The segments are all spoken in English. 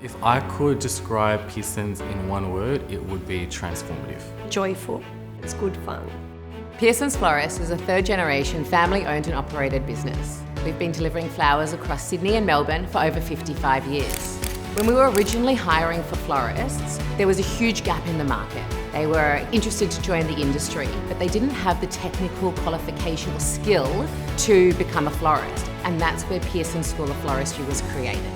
If I could describe Pearsons in one word, it would be transformative. Joyful. It's good fun. Pearsons Florist is a third-generation family-owned and operated business. We've been delivering flowers across Sydney and Melbourne for over 55 years. When we were originally hiring for florists, there was a huge gap in the market. They were interested to join the industry, but they didn't have the technical qualification or skill to become a florist, and that's where Pearsons School of Floristry was created.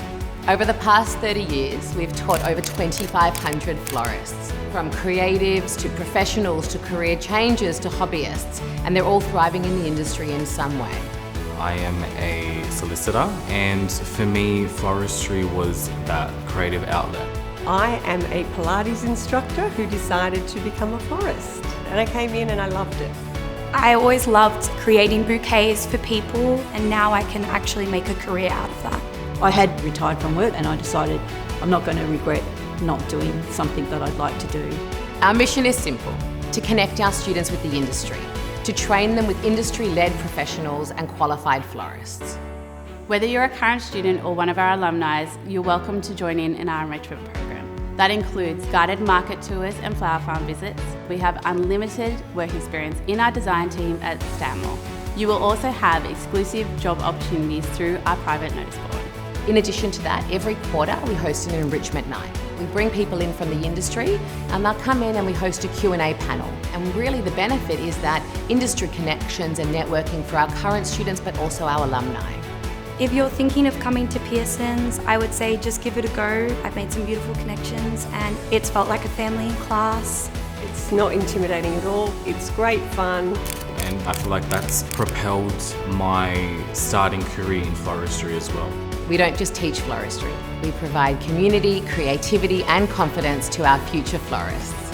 Over the past 30 years, we've taught over 2,500 florists, from creatives to professionals to career changers to hobbyists, and they're all thriving in the industry in some way. I am a solicitor, and for me, floristry was that creative outlet. I am a Pilates instructor who decided to become a florist. And I came in and I loved it. I always loved creating bouquets for people, and now I can actually make a career out of that. I had retired from work and I decided I'm not going to regret not doing something that I'd like to do. Our mission is simple: to connect our students with the industry, to train them with industry-led professionals and qualified florists. Whether you're a current student or one of our alumni, you're welcome to join in our enrichment program. That includes guided market tours and flower farm visits. We have unlimited work experience in our design team at Stanmore. You will also have exclusive job opportunities through our private notice board. In addition to that, every quarter we host an enrichment night. We bring people in from the industry and they'll come in and we host a Q&A panel. And really the benefit is that industry connections and networking for our current students, but also our alumni. If you're thinking of coming to Pearsons, I would say just give it a go. I've made some beautiful connections and it's felt like a family class. It's not intimidating at all. It's great fun. And I feel like that's propelled my starting career in floristry as well. We don't just teach floristry, we provide community, creativity and confidence to our future florists.